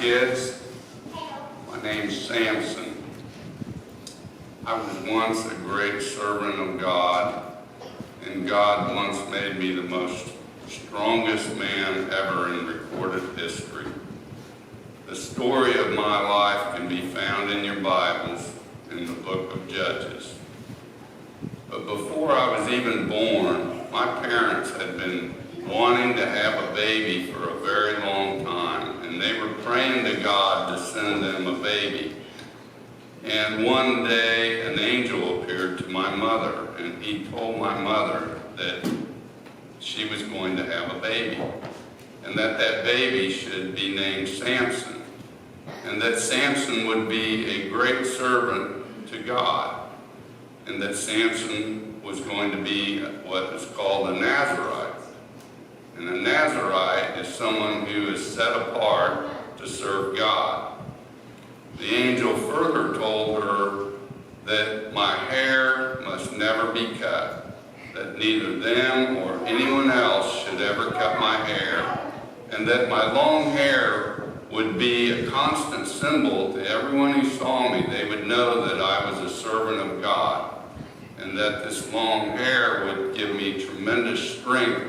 kids. My name's Sampson. I was once a great servant of God, and God once made me the most strongest man ever in recorded history. The story of my life can be found in your Bibles in the book of Judges. But before I was even born, my parents had been wanting to have a baby for a very long time, and they were praying to God to send them a baby. And one day an angel appeared to my mother, and he told my mother that she was going to have a baby, and that that baby should be named Sampson, and that Sampson would be a great servant to God, and that Sampson was going to be what is called a Nazarite. And a Nazarite is someone who is set apart to serve God. The angel further told her that my hair must never be cut, that neither them or anyone else should ever cut my hair, and that my long hair would be a constant symbol to everyone who saw me. They would know that I was a servant of God, and that this long hair would give me tremendous strength.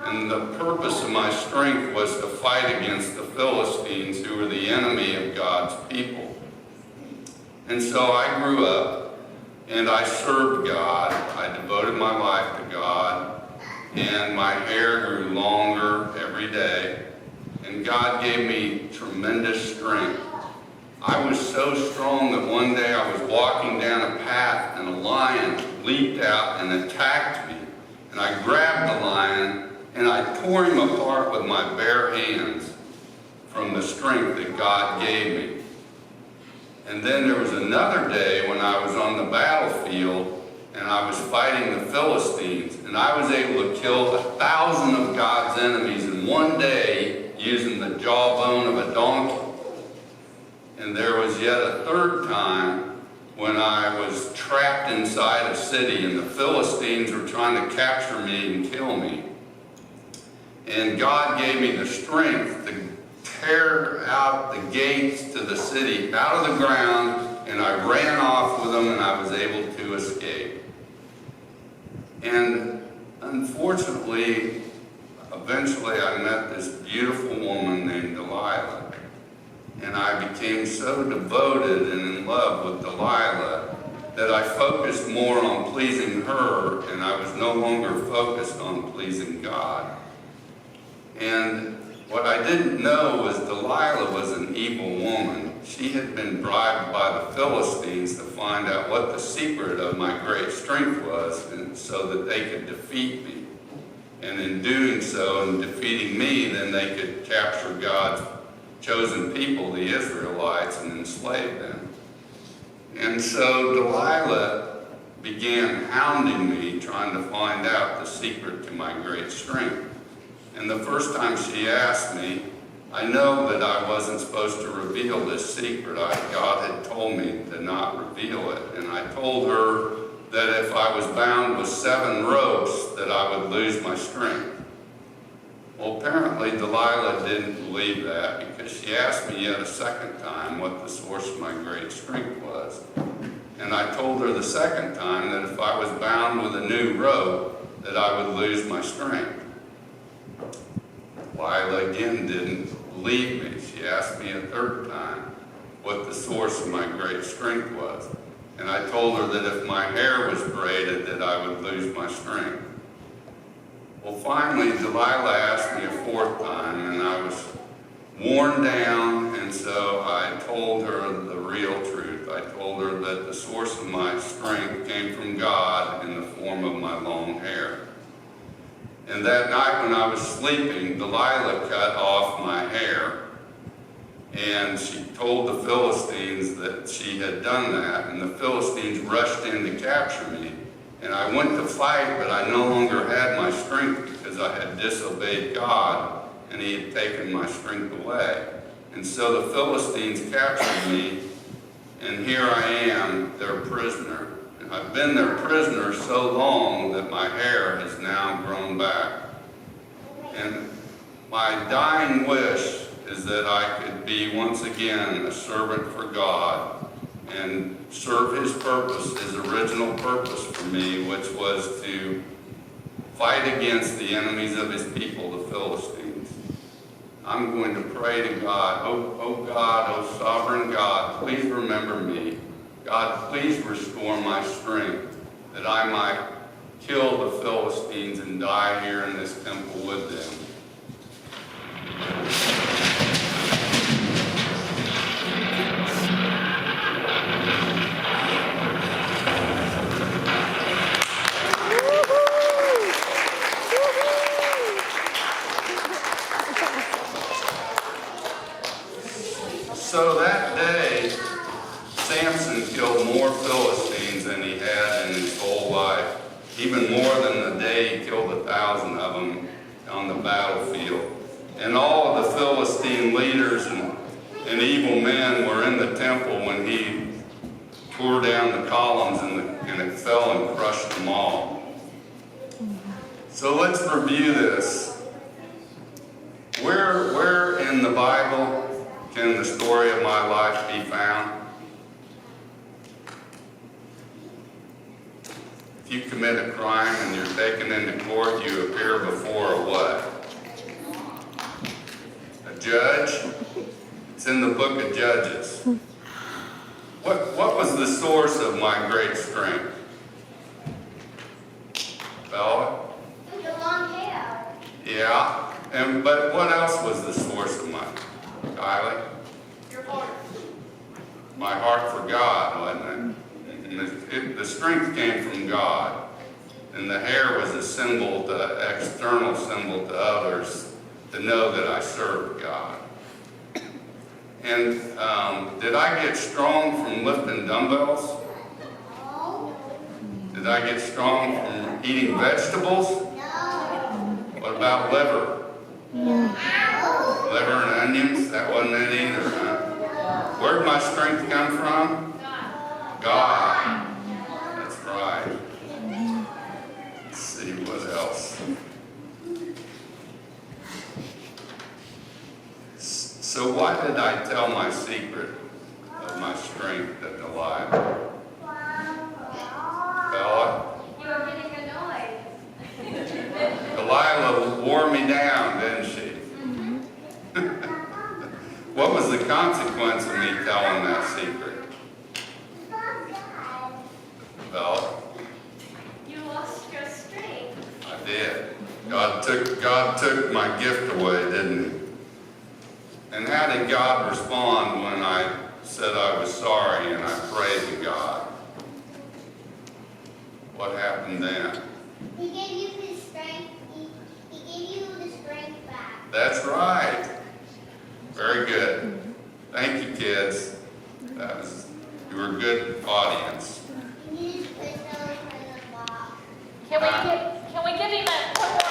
And the purpose of my strength was to fight against the Philistines, who were the enemy of God's people. And so I grew up, and I served God. I devoted my life to God, and my hair grew longer every day, and God gave me tremendous strength. I was so strong that one day I was walking down a path, and a lion leaped out and attacked me. And I grabbed the lion, and I tore him apart with my bare hands from the strength that God gave me. And then there was another day when I was on the battlefield, and I was fighting the Philistines, and I was able to kill 1,000 of God's enemies in one day using the jawbone of a donkey. And there was yet a third time when I was trapped inside a city, and the Philistines were trying to capture me and kill me. And God gave me the strength to tear out the gates to the city out of the ground, and I ran off with them, and I was able to escape. And unfortunately, eventually I met this beautiful woman named Delilah, and I became so devoted and in love with Delilah that I focused more on pleasing her, and I was no longer focused on pleasing God. And what I didn't know was Delilah was an evil woman. She had been bribed by the Philistines to find out what the secret of my great strength was, and so that they could defeat me. And in doing so, and defeating me, then they could capture God's chosen people, the Israelites, and enslave them. And so Delilah began hounding me, trying to find out the secret to my great strength. And the first time she asked me, I know that I wasn't supposed to reveal this secret. God had told me to not reveal it. And I told her that if I was bound with 7 ropes, that I would lose my strength. Well, apparently Delilah didn't believe that, because she asked me yet a second time what the source of my great strength was. And I told her the second time that if I was bound with a new rope, that I would lose my strength. Delilah again didn't believe me. She asked me a third time what the source of my great strength was. And I told her that if my hair was braided, that I would lose my strength. Well, finally, Delilah asked me a fourth time, and I was worn down, and so I told her the real truth. I told her that the source of my strength came from God in the form of my long hair. And that night when I was sleeping, Delilah cut off my hair, and she told the Philistines that she had done that, and the Philistines rushed in to capture me. And I went to fight, but I no longer had my strength because I had disobeyed God, and He had taken my strength away. And so the Philistines captured me, and here I am, their prisoner. And I've been their prisoner so long that my hair has now grown back. And my dying wish is that I could be once again a servant for God and serve his purpose, his original purpose for me, which was to fight against the enemies of his people, the Philistines. I'm going to pray to God, oh God, oh sovereign God, please remember me. God, please restore my strength that I might kill the Philistines and die here in this temple with them. So that day, Sampson killed more Philistines than he had in his whole life, even more than the day he killed 1,000 of them on the battlefield. And all of the Philistine leaders and evil men were in the temple when he tore down the columns and it fell and crushed them all. So let's review this. Where in the Bible can the story of my life be found? If you commit a crime and you're taken into court, you appear before a what? A judge? It's in the book of Judges. What was the source of my great strength? Bella? Your long hair. Yeah. But what else was the source of mine? Kylie? Your heart. My heart for God, wasn't it? And the strength came from God. And the hair was a symbol, the external symbol to others to know that I served God. And did I get strong from lifting dumbbells? No. Did I get strong from eating vegetables? No. What about liver? No. Liver and onions? That wasn't it either, huh? Where did my strength come from? God. That's right. Let's see what else. So why did I tell my secret of my strength at Delilah? Bella? You were getting annoyed. Delilah wore me down, didn't she? What was the consequence of me telling that secret? Bella? You lost your strength. I did. God took my gift away, didn't he? And how did God respond when I said I was sorry and I prayed to God? What happened then? He gave you his strength. He gave you the strength back. That's right. Very good. Thank you, kids. You were a good audience. You need to put those in the box. Can we give him a